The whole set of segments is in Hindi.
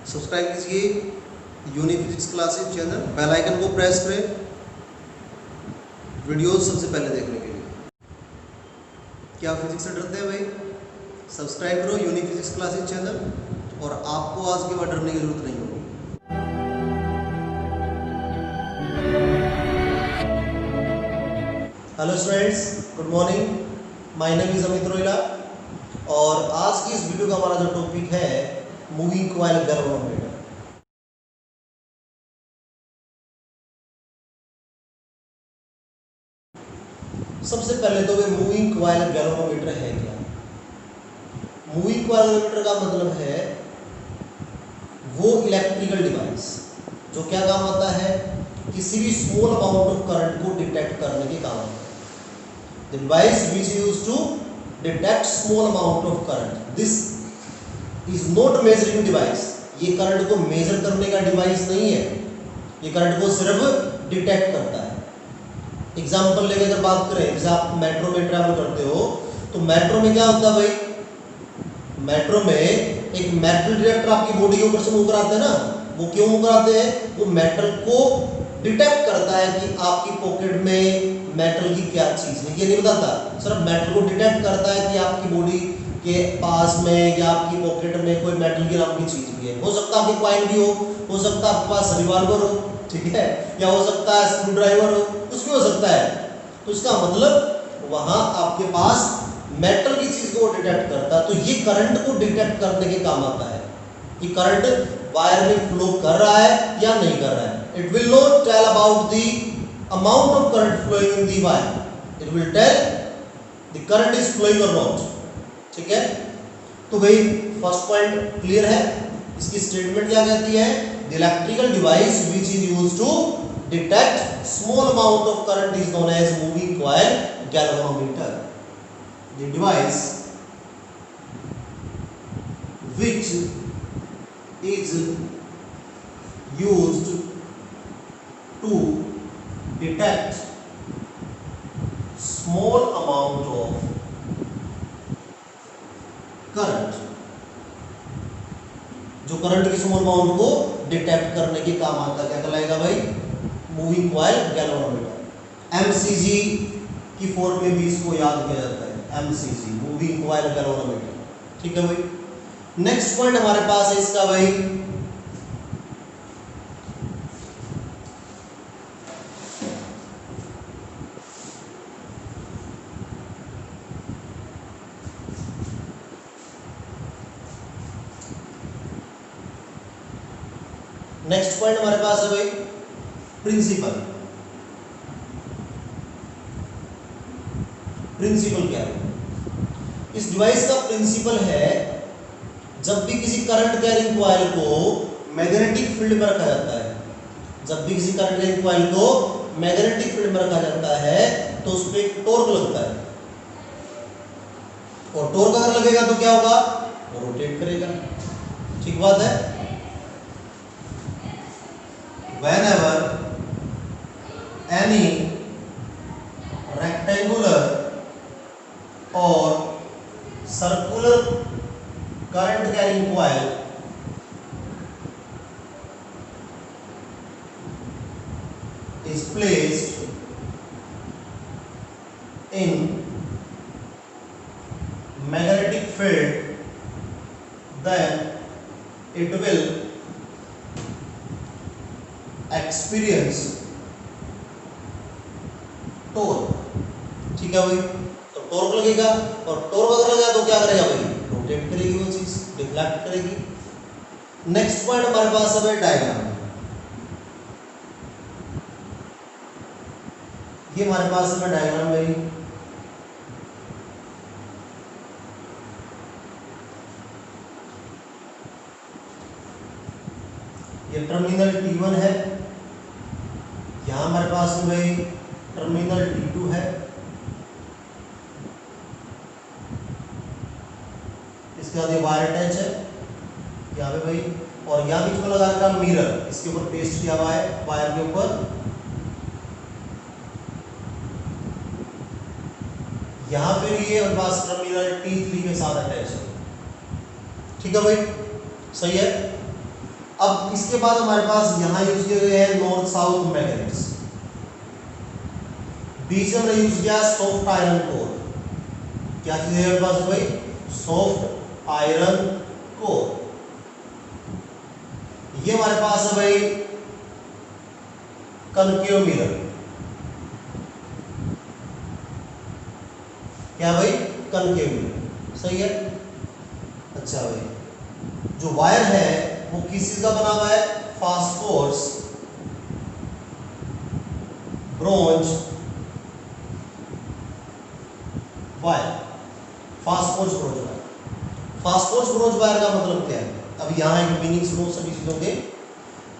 सब्सक्राइब कीजिए unique physics classes channel, bell icon को प्रेस करें वीडियोस सबसे पहले देखने के लिए। क्या फिजिक्स से डरते हैं भाई? सब्सक्राइब करो यूनिक फिजिक्स क्लासेस चैनल और आपको आज के बाद डरने की जरूरत नहीं होगी। Hello students, good morning. My name is Amit Rohila और आज की इस वीडियो का हमारा जो टॉपिक है मूविंग कॉइल गैल्वेनोमीटर। सबसे पहले तो वे मूविंग कॉइल गैल्वेनोमीटर है क्या? मूविंग कॉइल गैल्वेनोमीटर का मतलब है वो इलेक्ट्रिकल डिवाइस जो क्या काम आता है, किसी भी स्मॉल अमाउंट ऑफ करंट को डिटेक्ट करने के काम आता है। The device which used to detect small amount of current, this is not measuring device. ये करंट को मेजर करने का डिवाइस नहीं है, ये करंट को सिर्फ डिटेक्ट करता है। एग्जाम्पल लेके अगर बात करें, जैसे आप मेट्रो में ट्रैवल करते हो तो मेट्रो में क्या होता है भाई, मेट्रो में एक मेटल डिटेक्टर आपकी बॉडी के ऊपर से मूव कराते हैं ना। वो क्यों मूव कराते हैं? वो मेटल को डिटेक्ट करता है कि आपकी पॉकेट में मेटल की क्या चीज है, ये नहीं बताता, सिर्फ मेटल को डिटेक्ट करता है कि आपकी बॉडी के पास में या आपकी पॉकेट में कोई मेटल की नाम की चीज भी है। हो सकता है आपकी कॉइन भी हो सकता है आपके पास रिवॉल्वर हो, ठीक है, या हो सकता है स्क्रू ड्राइवर हो, कुछ भी हो सकता है। तो इसका मतलब वहां आपके पास मेटल की चीज को डिटेक्ट करता है। तो ये करंट को डिटेक्ट करने के काम आता है कि करंट वायर में फ्लो कर रहा है या नहीं कर रहा है। It will not tell about the amount of current flowing in the wire, it will tell the current is flowing और नॉट। ठीक है, तो भाई फर्स्ट पॉइंट क्लियर है। इसकी स्टेटमेंट क्या कहती है? The electrical device which is used to detect small amount of current is known as moving coil galvanometer. The device which is used to detect small amount of current, जो करंट की स्मॉल अमाउंट को डिटेक्ट करने के काम आता है, क्या कहलाएगा भाई? Moving coil galvanometer. एमसीजी की फॉर्म में भी इसको याद किया जाता है, एमसीजी, मूविंग कॉइल गैल्वेनोमीटर। ठीक है भाई। नेक्स्ट पॉइंट हमारे पास है इसका भाई, नेक्स्ट पॉइंट हमारे पास है भाई प्रिंसिपल। प्रिंसिपल क्या है? इस डिवाइस का प्रिंसिपल है, जब भी किसी करंट कैरिंग कॉइल को मैग्नेटिक फील्ड में रखा जाता है, जब भी किसी करंट कैरिंग कॉइल को मैग्नेटिक फील्ड में रखा जाता है तो उस पर एक टॉर्क लगता है, और टॉर्क अगर लगेगा तो क्या होगा? वो रोटेट करेगा। ठीक बात है। Whenever any rectangular or circular current carrying coil is placed in magnetic field, then it will experience torque. ठीक है भाई, तो टॉर्क लगेगा, और टॉर्क अगर लगेगा तो क्या करेगा भाई? रोटेट करेगी वो चीज, डिफ्लेक्ट करेगी। नेक्स्ट पॉइंट हमारे पास है भाई डायग्राम। ये हमारे पास है डायग्राम भाई। ये टर्मिनल T1 है, यहां हमारे पास में भाई टर्मिनल T2 है, इसके बाद ये वायर अटैच है यहाँ पे भाई, और यहाँ बीच में लगा रखा मिरर, इसके ऊपर पेस्ट किया हुआ है वायर के ऊपर। यहाँ पे भी ये हमारे पास टर्मिनल T3 के साथ अटैच है। ठीक है भाई, सही है। अब इसके बाद हमारे पास यहां यूज किए गए हैं नॉर्थ साउथ मैग्नेट्स, बीच में हमने यूज किया सॉफ्ट आयरन कोर। क्या चीज है हमारे पास भाई? Soft iron core. ये हमारे पास है भाई कनकेव मिरर। क्या भाई? कनकेव मिरर, सही है। अच्छा भाई, जो वायर है वो किस चीज का बना हुआ है? Phosphorus, bronze wire. Phosphorus bronze wire. Phosphorus bronze wire का मतलब क्या है? अब यहाँ एक मीनिंग सुनो सभी चीजों के।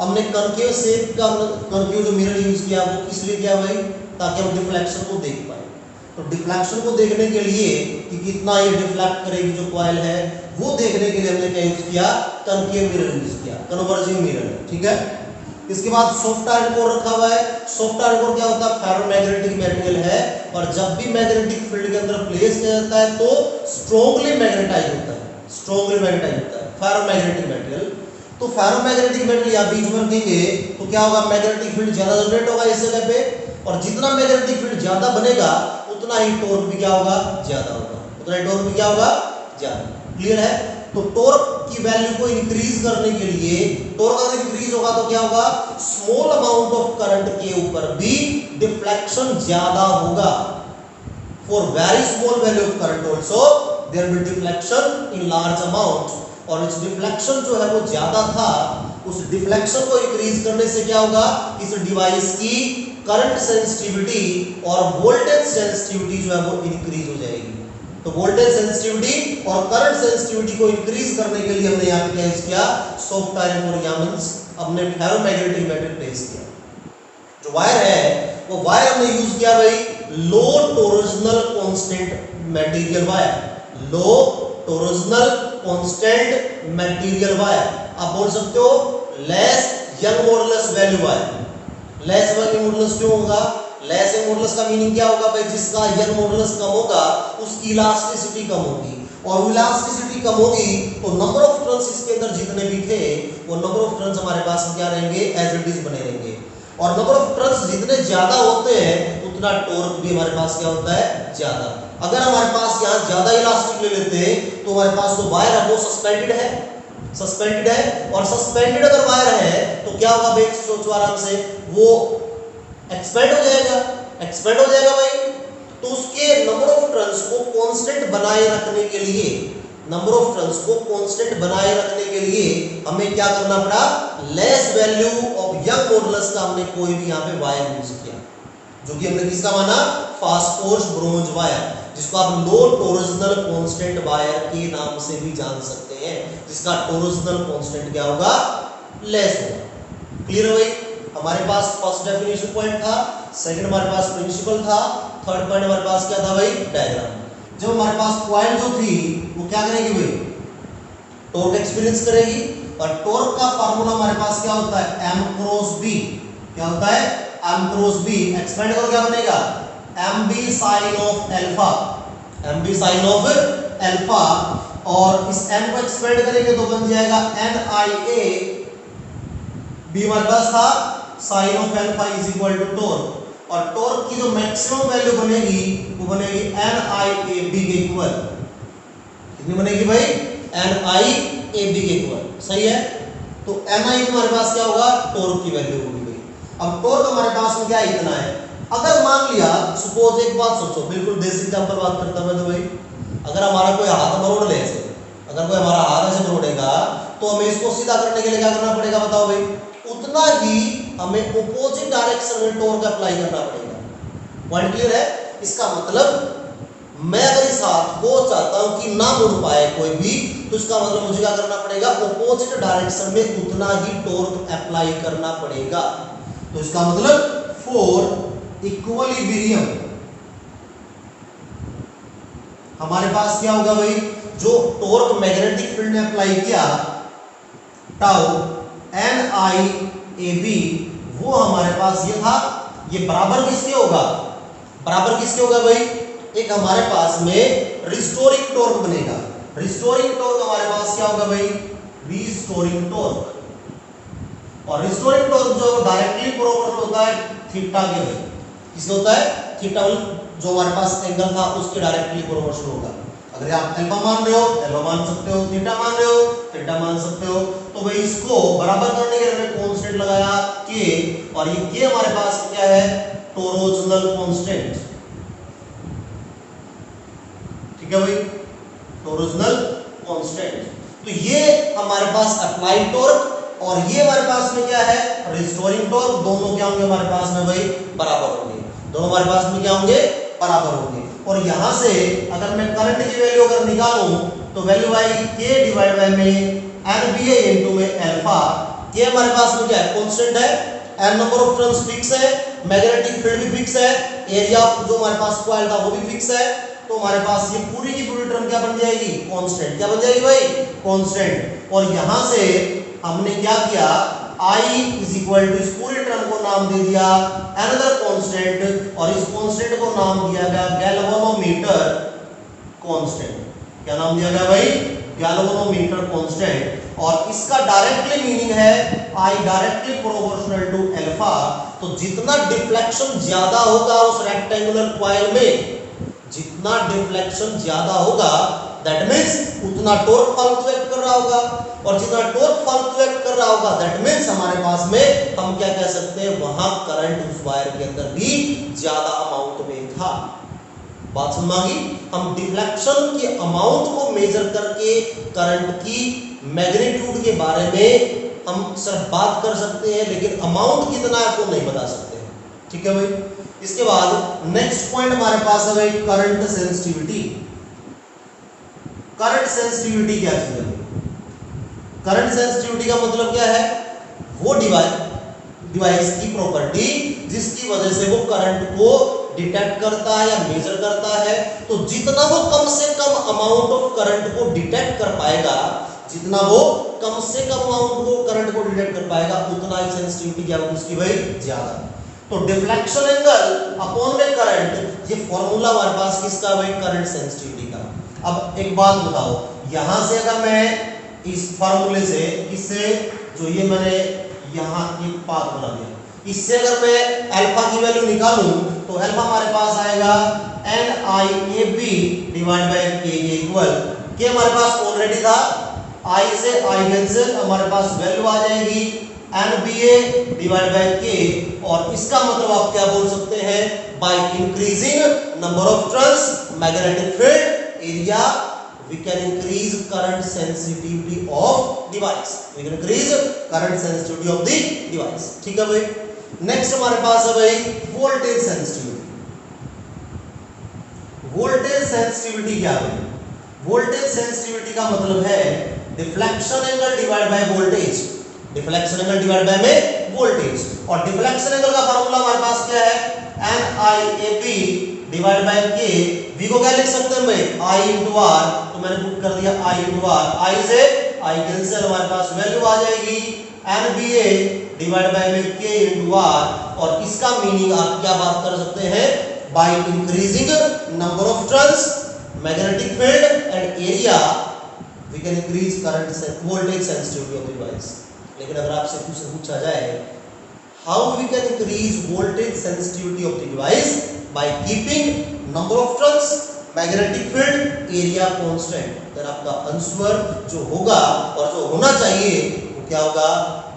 हमने कनकेव शेप का, कनकेव जो मिरर यूज किया वो किस लिए किया भाई? ताकि हम डिफ्लेक्शन को देख पाए। तो डिफ्लेक्शन को देखने के लिए कि कितना ये डिफ्लेक्ट करेगी जो कॉइल है, वो देखने के लिए हमने क्या यूज किया? कनकेव मिरर यूज किया, कन्वर्जिंग मिरर, ठीक है। इसके बाद सॉफ्ट आयरन कोर रखा हुआ है। सॉफ्ट आयरन कोर क्या होता है? फेरोमैग्नेटिक मटेरियल है, और जब भी मैग्नेटिक फील्ड के अंदर प्लेस किया जाता है तो स्ट्रांगली मैग्नेटाइज होता है, स्ट्रांगली मैग्नेटाइज होता है फेरोमैग्नेटिक मटेरियल। तो फेरोमैग्नेटिक मटेरियल या बीच में रखेंगे तो क्या होगा? मैग्नेटिक फील्ड ज्यादा जनरेट होगा इस जगह पे, और जितना मैग्नेटिक फील्ड ज्यादा बनेगा उतना ही टॉर्क भी क्या होगा? ज्यादा होगा, उतना ही टॉर्क भी क्या होगा? ज्यादा। क्लियर है? तो टॉर्क की वैल्यू को इंक्रीज करने के लिए, टॉर्क अगर इंक्रीज होगा तो क्या होगा? स्मॉल अमाउंट ऑफ करंट के ऊपर भी डिफ्लेक्शन ज्यादा होगा। For very small value of current also there will deflection in large amount. और इस डिफ्लेक्शन जो है वो ज्यादा था, उस डिफ्लेक्शन को इंक्रीज करने से क्या होगा? इस डिवाइस की करंट सेंसिटिविटी और वोल्टेज सेंसिटिविटी जो है वो इंक्रीज हो जाएगी। तो वोल्टेज सेंसिटिविटी और करंट सेंसिटिविटी को इंक्रीज करने के लिए हमने यहाँ पे क्या यूज किया? सॉफ्ट आयरन कोर, या मींस हमने फेरोमैग्नेटिक मटेरियल प्लेस किया। जो वायर है वो वायर हमने यूज किया भाई लो टॉरोजनल कांस्टेंट मटेरियल वायर, लो टॉरोजनल कांस्टेंट मटेरियल वायर। आप बोल सकते हो less young modulus value wire. Less young modulus क्यों होगा? लेस यंग मॉडुलस का मीनिंग क्या होगा भाई? जिसका यंग मॉडुलस कम होगा उसकी इलास्टिसिटी कम होगी, और इलास्टिसिटी कम होगी तो नंबर ऑफ टर्न्स इसके अंदर जितने भी थे वो नंबर ऑफ टर्न्स हमारे पास क्या रहेंगे? एज इट इज बने रहेंगे। और नंबर ऑफ टर्न्स जितने ज्यादा होते हैं उतना टॉर्क भी हमारे पास क्या होता है? ज्यादा। अगर हमारे पास यहाँ ज्यादा इलास्टिक ले लेते हैं तो हमारे पास तो वायर है वो सस्पेंडेड है, सस्पेंडेड है, और सस्पेंडेड अगर वायर है तो क्या होगा भाई? सोचो आराम से, वो एक्सपेंड हो जाएगा, एक्सपेंड हो जाएगा भाई। तो उसके नंबर ऑफ टर्न्स को कांस्टेंट बनाए रखने के लिए, नंबर ऑफ टर्न्स को कांस्टेंट बनाए रखने के लिए हमें क्या करना पड़ा? Less value of young modulus का हमने कोई भी यहाँ पे वायर यूज किया, जो कि हमने किसका माना? फास्फोरस ब्रोंज वायर, जिसको आप लो टॉरोजनल कांस्टेंट वायर के नाम से भी जान सकते हैं, जिसका टॉरोजनल कांस्टेंट क्या होगा? लेस होगा। क्लियर है भाई? हमारे पास फर्स्ट डेफिनेशन पॉइंट था, सेकंड हमारे पास प्रिंसिपल था, थर्ड पॉइंट हमारे पास क्या था भाई? डायग्राम। जब हमारे पास कॉइल जो थी वो क्या करेगी भाई? टॉर्क एक्सपीरियंस करेगी, और टॉर्क का फार्मूला हमारे पास क्या होता है? m cross b। क्या होता है? m cross b। एक्सपेंड करो क्या बनेगा? mb sine of alpha, mb sine of alpha, और इस m को एक्सपेंड करेंगे तो बन जाएगा nia b। हमारे पास था sine of alpha is equal to torque, और टॉर्क की जो मैक्सिमम वैल्यू बनेगी वो बनेगी NIAB के इक्वल। कितनी बनेगी भाई? NIAB के इक्वल, सही है। तो NI हमारे पास क्या होगा? टॉर्क की वैल्यू होगी भाई। अब टॉर्क हमारे पास में क्या इतना है? अगर मान लिया, सपोज एक बात सोचो, बिल्कुल देसी एग्जांपल बात करता मैं तो भाई, अगर हमारा कोई हाथ मरोड़ ले ऐसे, अगर कोई हमारा हाथ ऐसे मरोड़ेगा तो हमें इसको सीधा करने के लिए क्या करना पड़ेगा? बताओ भाई। उतना ही हमें अपोजिट डायरेक्शन में टॉर्क अप्लाई करना पड़ेगा। पॉइंट क्लियर है? इसका मतलब मैं अगर इस हाथ को चाहता हूं कि ना मुड़ पाए कोई भी, तो इसका मतलब मुझे क्या करना पड़ेगा? अपोजिट डायरेक्शन में उतना ही टॉर्क अप्लाई करना पड़ेगा। तो इसका मतलब फॉर इक्विलिब्रियम हमारे पास क्या होगा भाई? जो टॉर्क मैग्नेटिक फील्ड ने अप्लाई किया टाउ NIAB, वो हमारे पास ये था, ये बराबर किसके होगा? बराबर किसके होगा भाई? एक हमारे पास में रिस्टोरिंग टॉर्क बनेगा। रिस्टोरिंग टॉर्क हमारे पास क्या होगा भाई? Restoring torque. और रिस्टोरिंग टॉर्क जो डायरेक्टली प्रोपोर्शनल होता है थीटा के भाई, किससे होता है? थीटा जो हमारे पास एंगल था उसके डायरेक्टली प्रोपोर्शनल होगा। अगर आप अल्फा मान रहे हो अल्फा मान सकते हो, थीटा मान रहे हो थीटा मान सकते हो। तो भाई इसको बराबर करने के लिए हमने कांस्टेंट लगाया के, और ये के हमारे पास क्या है? टोरोजनल कांस्टेंट, ठीक है भाई, टोरोजनल कांस्टेंट। तो ये हमारे पास अप्लाइड टॉर्क और ये हमारे पास में क्या है? Restoring torque. दोनों क्या होंगे हमारे पास में भाई? बराबर होंगे। दोनों हमारे पास में क्या होंगे? बराबर होंगे। और यहां से अगर मैं करंट की वैल्यू अगर निकालूं तो वैल्यू आएगी के डिवाइड बाय में एनबीए इनटू में अल्फा। के हमारे पास में क्या है? कांस्टेंट है, N number of turns fix है, मैग्नेटिक फील्ड भी फिक्स है, एरिया जो हमारे पास कॉइल था वो भी फिक्स है। तो हमारे पास ये पूरी की पूरी टर्म क्या बन जाएगी? कांस्टेंट। क्या बन जाएगी भाई? कांस्टेंट। और यहां से हमने क्या किया? I इज इक्वल टू इस पूरी टर्म को नाम दे दिया अनदर कांस्टेंट, और इस कांस्टेंट को नाम दिया गया गैल्वेनोमीटर कांस्टेंट। क्या नाम दिया गया भाई? Galvanometer constant. और इसका डायरेक्टली मीनिंग है I directly proportional to alpha. तो जितना डिफ्लेक्शन ज्यादा होगा उस रेक्टेंगुलर कॉइल में, जितना डिफ्लेक्शन ज्यादा होगा दैट मींस उतना टॉर्क फ्लक्चुएट कर रहा होगा, और जितना टॉर्क फ्लक्चुएट कर रहा होगा दैट मींस हमारे पास में हम क्या कह सकते हैं? वहां करंट उस वायर के अंदर भी ज्यादा अमाउंट में था। बात समझ आ गई? हम डिफ्लेक्शन के अमाउंट को मेजर करके करंट की मैग्नीट्यूड के बारे में हम सिर्फ बात कर सकते हैं, लेकिन अमाउंट कितना है आपको नहीं बता सकते। ठीक है भाई। इसके बाद नेक्स्ट पॉइंट हमारे पास है भाई करंट सेंसिटिविटी। करंट सेंसिटिविटी क्या चीज है? करंट सेंसिटिविटी का मतलब क्या है? वो डिवाइस की प्रॉपर्टी जिसकी वजह से वो करंट को डिटेक्ट करता है या मेजर करता है। तो जितना वो कम से कम अमाउंट ऑफ करंट को डिटेक्ट कर पाएगा, जितना वो कम से कम अमाउंट को करंट को डिटेक्ट कर पाएगा, उतना ही सेंसिटिविटी क्या होगी उसकी भाई? ज्यादा। तो डिफ्लेक्शन एंगल अपॉन में करंट, ये फॉर्मूला हमारे पास किसका भाई? करंट सेंसिटिविटी का। अब एक बात बताओ, यहां से अगर मैं इस फार्मूले से, इससे जो ये मैंने यहां एक पाथ बना दिया, इससे अगर मैं अल्फा की वैल्यू निकालूं तो अल्फा हमारे पास आएगा NIAB divide by K equal, के हमारे पास ऑलरेडी था, I से I कैंसिल, हमारे पास वैल्यू आ जाएगी NBA डिवाइड बाय K। और इसका मतलब आप क्या बोल सकते हैं? By increasing number of turns, magnetic field, area, we can increase current sensitivity of device, we can increase current sensitivity of the device। ठीक है भाई। नेक्स्ट हमारे पास है भाई वोल्टेज सेंसिटिविटी। वोल्टेज सेंसिटिविटी क्या है? वोल्टेज सेंसिटिविटी का मतलब है deflection angle divide by voltage, deflection angle divide by में वोल्टेज। और डिफ्लेक्शन एंगल का फार्मूला हमारे पास क्या है? NIAB divide by K। V को क्या लिख सकते हैं भाई? I into R। तो मैंने पुट कर दिया I इंटू R, I से I कैंसिल, हमारे पास वैल्यू आ जाएगी NBA डिवाइड बाय में K इंटू R। और इसका मीनिंग आप क्या बात कर सकते हैं? By increasing number of turns, magnetic field and area, we can increase current voltage sensitivity of the device. लेकिन अगर आपसे कुछ पूछा जाए how we can increase voltage sensitivity of the device? By keeping number of turns, magnetic field, area constant. तो आपका आंसर जो होगा और जो होना चाहिए वो क्या होगा?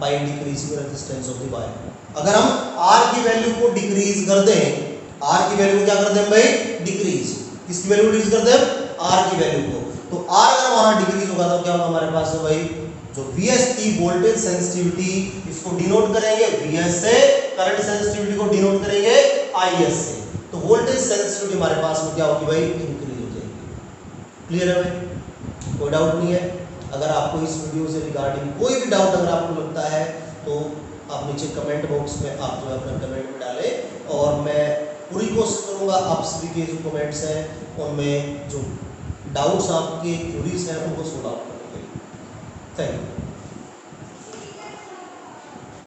By decreasing resistance of the wire. अगर हम R की वैल्यू को डिक्रीज कर दें, R की वैल्यू को क्या कर दें भाई? डिक्रीज। किसकी वैल्यू डिक्रीज कर दें? R की वैल्यू को। तो R अगर हमारा डिक्रीज होगा तो क्या होगा हमारे पास है भाई? जो VS की वोल्टेज सेंसिटिविटी, इसको डिनोट करेंगे VS से, करंट सेंसिटिविटी को डिनोट करेंगे IS से। तो वोल्टेज सेंसिटिविटी हमारे पास में क्या होगी भाई? इंक्रीज हो जाएगी। क्लियर है भाई? कोई डाउट नहीं है? अगर आपको इस वीडियो से रिगार्डिंग कोई भी डाउट अगर आपको लगता है तो आप नीचे कमेंट बॉक्स में आप जो है अपना कमेंट में डालें, और मैं पूरी कोशिश करूंगा आप सभी के जो कमेंट्स हैं उनमें जो डाउट्स आपके क्यूरीज हैं उनको सॉल्व आउट करने के लिए। Thank you.